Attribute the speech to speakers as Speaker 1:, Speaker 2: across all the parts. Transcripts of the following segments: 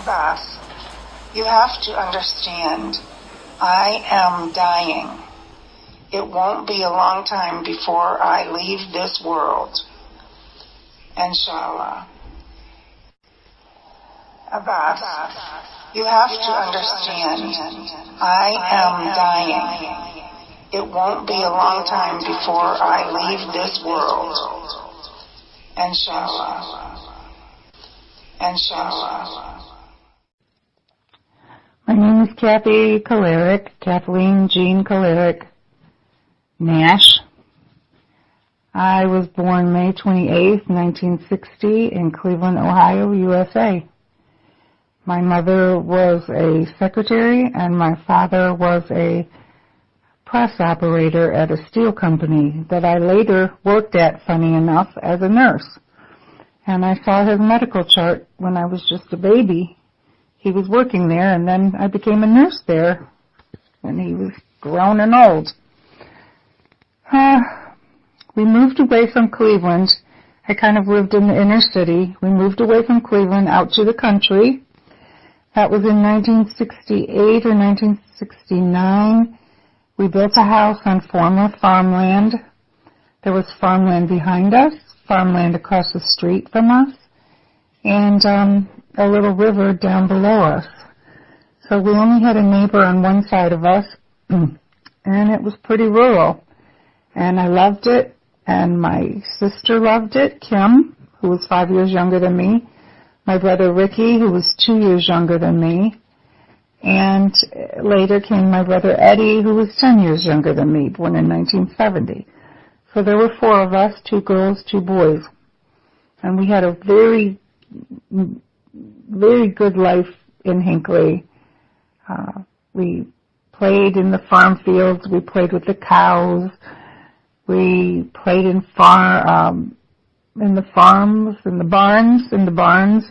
Speaker 1: Abbas, you have to understand, I am dying. It won't be a long time before I leave this world. Inshallah. Abbas, you have to understand, I am dying. It won't be a long time before I leave this world. Inshallah. Inshallah.
Speaker 2: My name is Kathy Kolarik, Kathleen Jean Kolarik Nash. I was born May 28, 1960 in Cleveland, Ohio, USA. My mother was a secretary and my father was a press operator at a steel company that I later worked at, funny enough, as a nurse. And I saw his medical chart when I was just a baby. He was working there, and then I became a nurse there when he was grown and old. We moved away from Cleveland. I kind of lived in the inner city. We moved away from Cleveland out to the country. That was in 1968 or 1969. We built a house on former farmland. There was farmland behind us, farmland across the street from us, and a little river down below us. So we only had a neighbor on one side of us, and it was pretty rural. And I loved it, and my sister loved it, Kim, who was 5 years younger than me, my brother Ricky, who was 2 years younger than me, and later came my brother Eddie, who was 10 years younger than me, born in 1970. So there were 4 of us, 2 girls, 2 boys. And we had a very, very good life in Hinckley. We played in the farm fields. We played with the cows. We played in the farms, in the barns.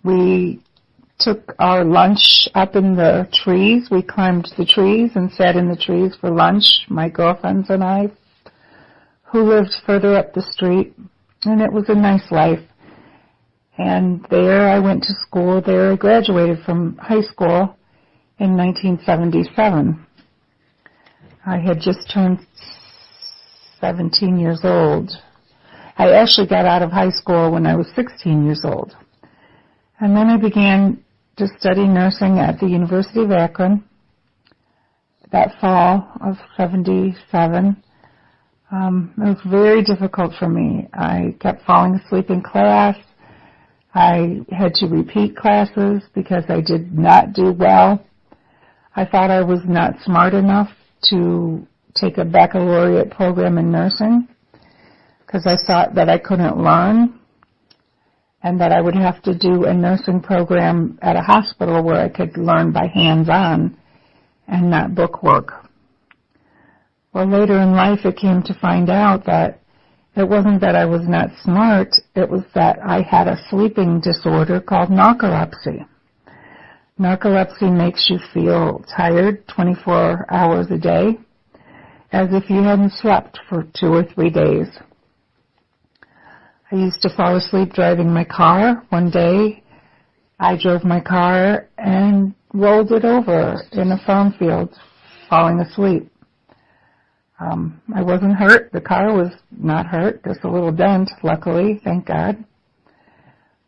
Speaker 2: We took our lunch up in the trees. We climbed the trees and sat in the trees for lunch, my girlfriends and I, who lived further up the street. And it was a nice life. And there I went to school. There I graduated from high school in 1977. I had just turned 17 years old. I actually got out of high school when I was 16 years old. And then I began to study nursing at the University of Akron that fall of 77. It was very difficult for me. I kept falling asleep in class. I had to repeat classes because I did not do well. I thought I was not smart enough to take a baccalaureate program in nursing because I thought that I couldn't learn and that I would have to do a nursing program at a hospital where I could learn by hands-on and not book work. Well, later in life it came to find out that it wasn't that I was not smart, it was that I had a sleeping disorder called narcolepsy. Narcolepsy makes you feel tired 24 hours a day, as if you hadn't slept for 2 or 3 days. I used to fall asleep driving my car. One day, I drove my car and rolled it over in a farm field, falling asleep. I wasn't hurt. The car was not hurt. Just a little dent, luckily, thank God.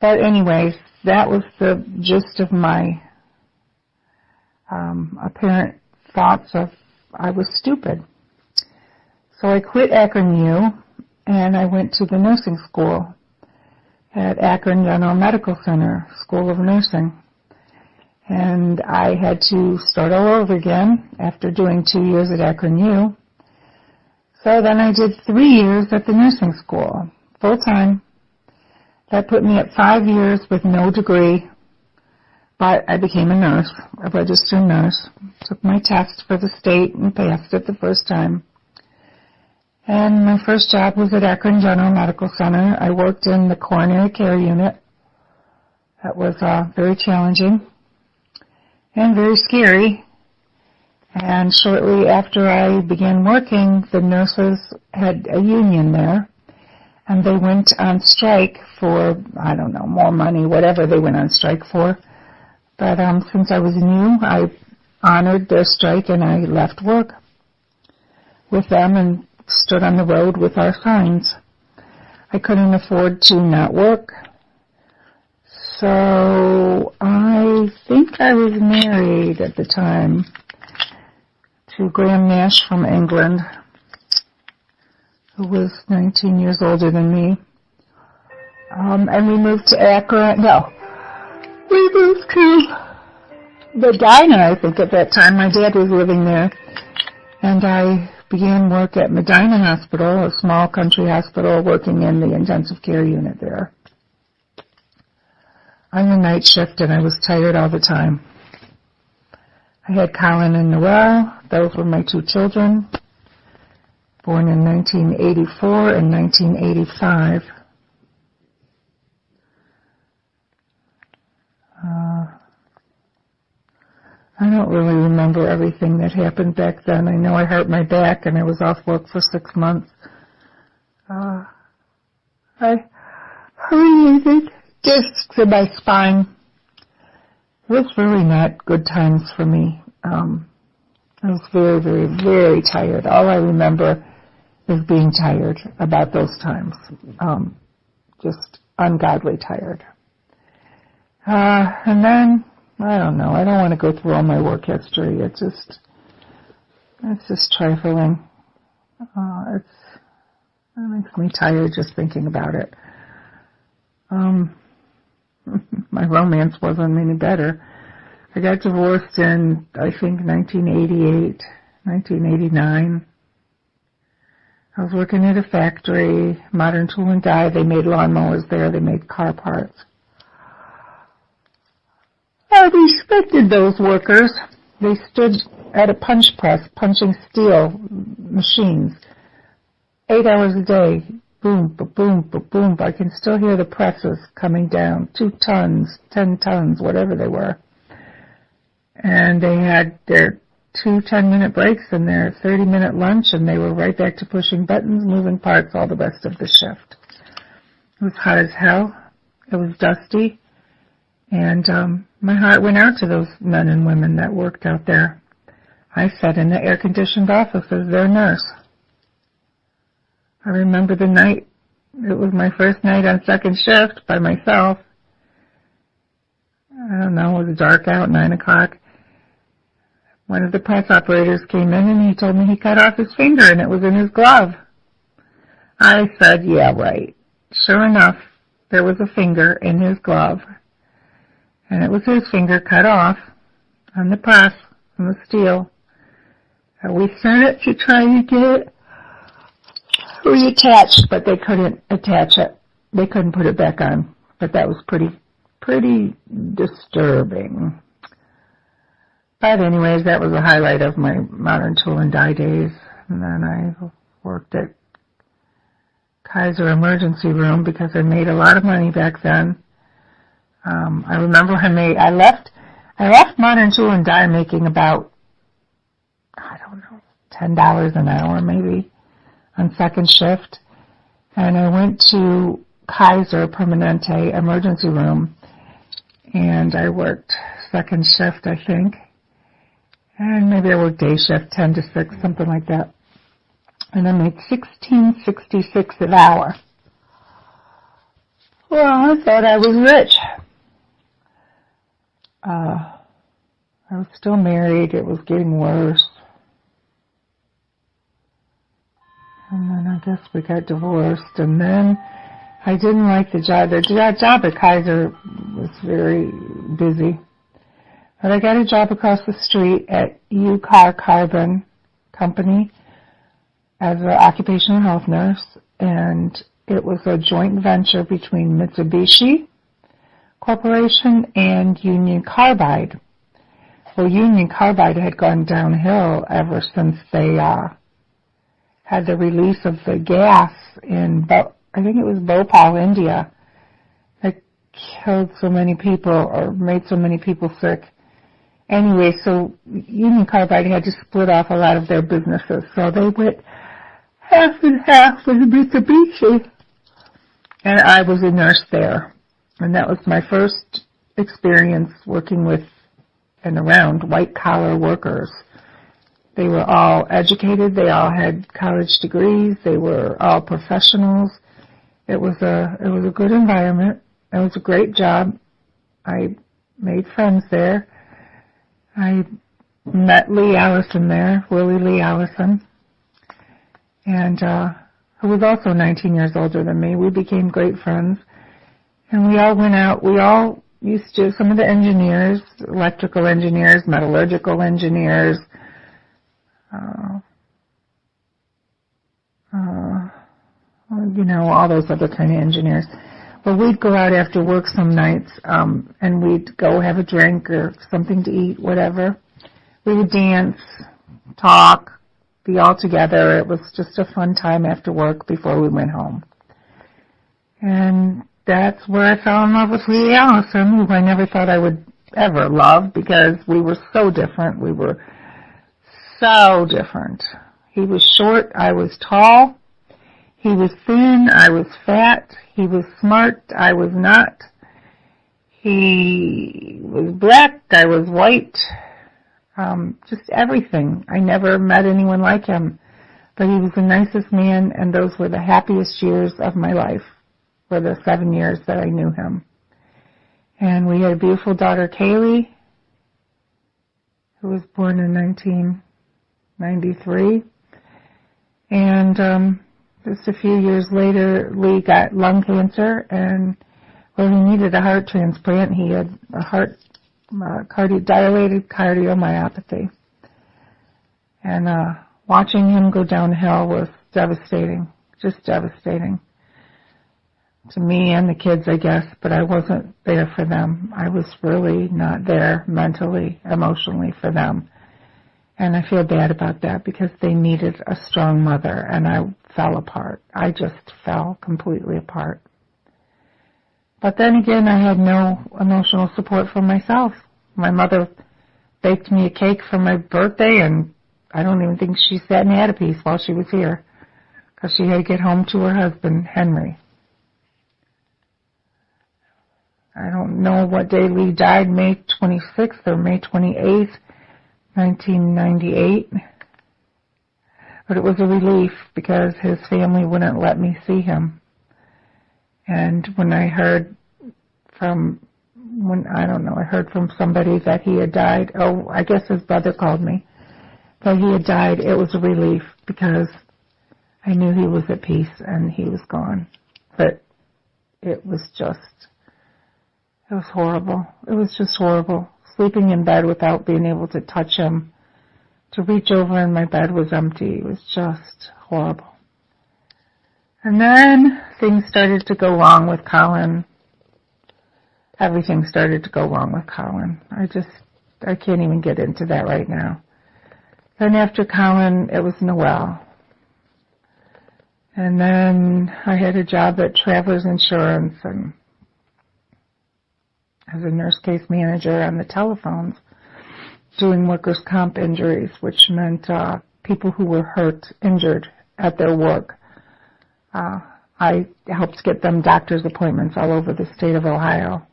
Speaker 2: But anyways, that was the gist of my apparent thoughts of I was stupid. So I quit Akron U, and I went to the nursing school at Akron General Medical Center, School of Nursing. And I had to start all over again after doing 2 years at Akron U. So then I did 3 years at the nursing school, full-time. That put me at 5 years with no degree, but I became a nurse, a registered nurse. Took my test for the state and passed it the first time. And my first job was at Akron General Medical Center. I worked in the coronary care unit. That was very challenging and very scary. And shortly after I began working, the nurses had a union there, and they went on strike for, I don't know, more money, whatever they went on strike for. But since I was new, I honored their strike and I left work with them and stood on the road with our signs. I couldn't afford to not work. So I think I was married at the time to Graham Nash from England, who was 19 years older than me. And we moved to Akron. No, we moved to Medina, I think, at that time. My dad was living there. And I began work at Medina Hospital, a small country hospital, working in the intensive care unit there. On the night shift, and I was tired all the time. I had Colin and Noelle. Those were my two children, born in 1984 and 1985. I don't really remember everything that happened back then. I know I hurt my back and I was off work for 6 months. I herniated discs in my spine. It was really not good times for me. I was very, very, very tired. All I remember is being tired about those times. Just ungodly tired. And then, I don't know, I don't want to go through all my work history. It's just trifling. It makes me tired just thinking about it. My romance wasn't any better. I got divorced in, I think, 1988, 1989. I was working at a factory, Modern Tool and Die. They made lawnmowers there. They made car parts. I respected those workers. They stood at a punch press, punching steel machines, 8 hours a day. Boom, ba-boom, ba-boom. I can still hear the presses coming down, 2 tons, 10 tons, whatever they were. And they had their 2 10-minute breaks and their 30-minute lunch, and they were right back to pushing buttons, moving parts all the rest of the shift. It was hot as hell. It was dusty. And my heart went out to those men and women that worked out there. I sat in the air-conditioned office as their nurse. I remember the night, it was my first night on second shift by myself. I don't know, it was dark out, 9 o'clock. One of the press operators came in and he told me he cut off his finger and it was in his glove. I said, yeah, right. Sure enough, there was a finger in his glove. And it was his finger cut off on the press, on the steel. And we sent it to try to get it reattached, but they couldn't attach it. They couldn't put it back on. But that was pretty disturbing. But anyways, that was the highlight of my Modern Tool and Die days. And then I worked at Kaiser Emergency Room because I made a lot of money back then. I remember I left Modern Tool and Die making about, I don't know, $10 an hour maybe on second shift. And I went to Kaiser Permanente Emergency Room and I worked second shift, I think. And maybe I worked day shift, 10 to 6, something like that. And I made $16.66 an hour. Well, I thought I was rich. I was still married. It was getting worse. And then I guess we got divorced. And then I didn't like the job. The job at Kaiser was very busy. But I got a job across the street at UCAR Carbon Company as an occupational health nurse. And it was a joint venture between Mitsubishi Corporation and Union Carbide. Well, Union Carbide had gone downhill ever since they had the release of the gas in, I think it was Bhopal, India, that killed so many people or made so many people sick. Anyway, so Union Carbide had to split off a lot of their businesses. So they went half and half with Mitsubishi. And I was a nurse there. And that was my first experience working with and around white-collar workers. They were all educated. They all had college degrees. They were all professionals. It was a good environment. It was a great job. I made friends there. I met Lee Allison there, Willie Lee Allison, and who was also 19 years older than me. We became great friends, and we all went out. We all used to, some of the engineers, electrical engineers, metallurgical engineers, all those other kind of engineers. Well, we'd go out after work some nights, and we'd go have a drink or something to eat, whatever. We would dance, talk, be all together. It was just a fun time after work before we went home. And that's where I fell in love with Lee Allison, who I never thought I would ever love because we were so different. We were so different. He was short, I was tall. He was thin, I was fat. He was smart, I was not. He was black, I was white. Just everything. I never met anyone like him. But he was the nicest man, and those were the happiest years of my life, for the 7 years that I knew him. And we had a beautiful daughter, Kaylee, who was born in 1993. And just a few years later, Lee got lung cancer, and he needed a heart transplant. He had a heart dilated cardiomyopathy. And watching him go downhill was devastating, just devastating. To me and the kids, I guess, but I wasn't there for them. I was really not there mentally, emotionally for them. And I feel bad about that because they needed a strong mother, and I fell apart. I just fell completely apart. But then again, I had no emotional support from myself. My mother baked me a cake for my birthday, and I don't even think she sat and had a piece while she was here because she had to get home to her husband, Henry. I don't know what day Lee died, May 26th or May 28th, 1998. But it was a relief because his family wouldn't let me see him. And when I heard from somebody that he had died, I guess his brother called me, that he had died, it was a relief because I knew he was at peace and he was gone. But it was horrible. It was just horrible. Sleeping in bed without being able to touch him, to reach over and my bed was empty. It was just horrible. And then things started to go wrong with Colin. Everything started to go wrong with Colin. I can't even get into that right now. Then after Colin, it was Noel. And then I had a job at Travelers Insurance and as a nurse case manager on the telephones doing workers' comp injuries, which meant people who were injured at their work. I helped get them doctor's appointments all over the state of Ohio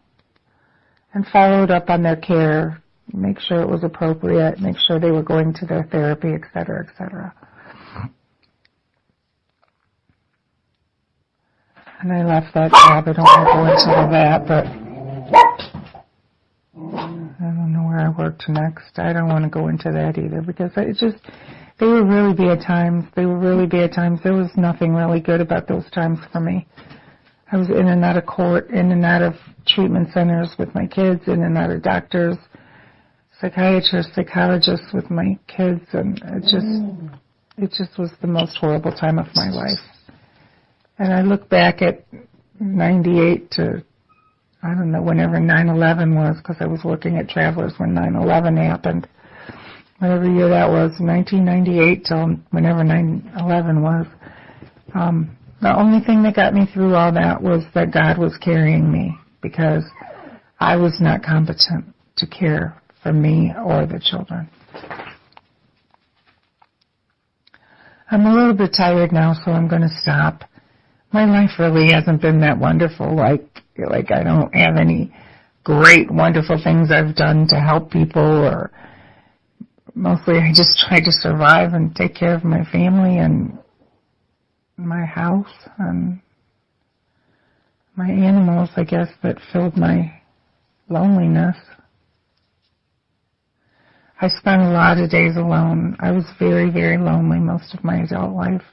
Speaker 2: and followed up on their care, make sure it was appropriate, make sure they were going to their therapy, et cetera, et cetera. And I left that job. I don't want to go into all that, but I don't know where I worked next. I don't want to go into that either because they were really bad times. They were really bad times. There was nothing really good about those times for me. I was in and out of court, in and out of treatment centers with my kids, in and out of doctors, psychiatrists, psychologists with my kids, and it just was the most horrible time of my life. And I look back at 98 to, I don't know, whenever 9/11 was, because I was working at Travelers when 9/11 happened. Whatever year that was, 1998 till whenever 9/11 was. The only thing that got me through all that was that God was carrying me because I was not competent to care for me or the children. I'm a little bit tired now, so I'm going to stop. My life really hasn't been that wonderful. Like I don't have any great, wonderful things I've done to help people, or mostly I just tried to survive and take care of my family and my house and my animals, I guess, that filled my loneliness. I spent a lot of days alone. I was very, very lonely most of my adult life.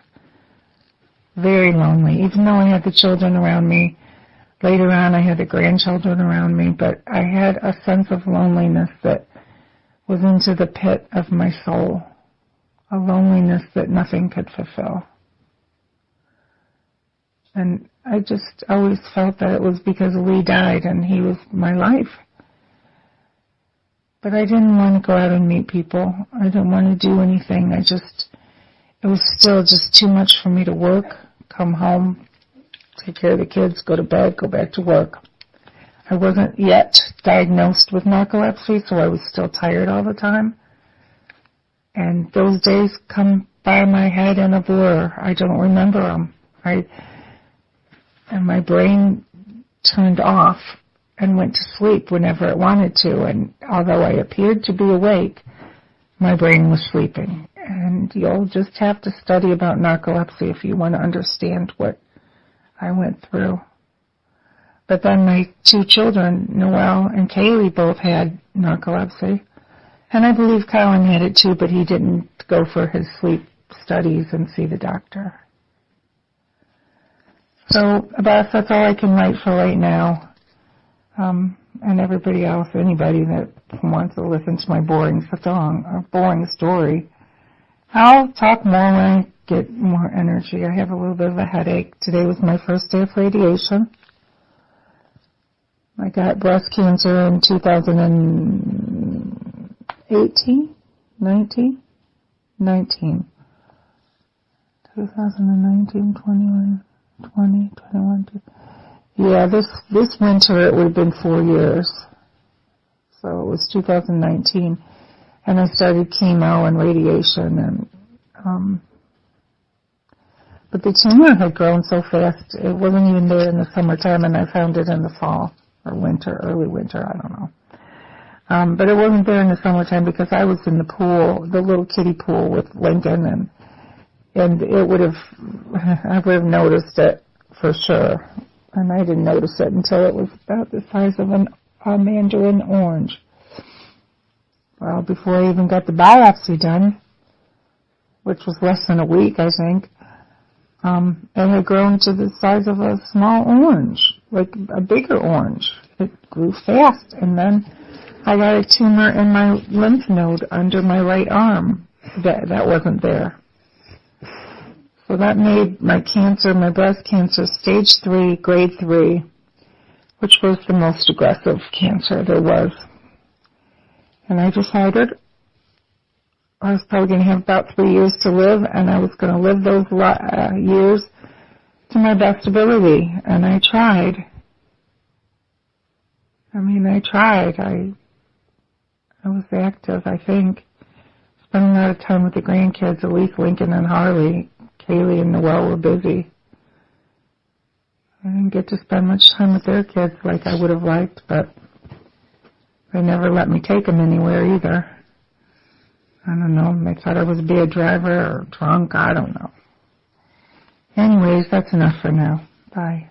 Speaker 2: Very lonely, even though I had the children around me. Later on, I had the grandchildren around me, but I had a sense of loneliness that was into the pit of my soul, a loneliness that nothing could fulfill. And I just always felt that it was because Lee died and he was my life. But I didn't want to go out and meet people. I didn't want to do anything. It was still just too much for me to work, come home, take care of the kids, go to bed, go back to work. I wasn't yet diagnosed with narcolepsy, so I was still tired all the time. And those days come by my head in a blur. I don't remember them. And my brain turned off and went to sleep whenever it wanted to. And although I appeared to be awake, my brain was sleeping. And you'll just have to study about narcolepsy if you want to understand what I went through. But then my two children, Noelle and Kaylee, both had narcolepsy. And I believe Colin had it too, but he didn't go for his sleep studies and see the doctor. So, Abbas, that's all I can write for right now. And everybody else, anybody that wants to listen to my boring song, or boring story, I'll talk more when I get more energy. I have a little bit of a headache. Today was my first day of radiation. I got breast cancer in 2018, 19, 2019, 21, 20, 21, 22. Yeah, this winter it would have been 4 years. So it was 2019. And I started chemo and radiation, and but the tumor had grown so fast, it wasn't even there in the summertime, and I found it in the fall, or winter, early winter, I don't know. But it wasn't there in the summertime because I was in the pool, the little kiddie pool with Lincoln, and I would have noticed it for sure. And I didn't notice it until it was about the size of a mandarin orange. Well, before I even got the biopsy done, which was less than a week, I think, it had grown to the size of a small orange, like a bigger orange. It grew fast, and then I got a tumor in my lymph node under my right arm that wasn't there. So that made my cancer, my breast cancer, stage 3, grade 3, which was the most aggressive cancer there was. And I decided I was probably going to have about 3 years to live, and I was going to live those years to my best ability. And I tried. I was active, I think. Spending a lot of time with the grandkids, at least Lincoln and Harley. Kaylee and Noelle were busy. I didn't get to spend much time with their kids like I would have liked, but they never let me take them anywhere either. I don't know, they thought I was a bad driver or drunk, I don't know. Anyways, that's enough for now. Bye.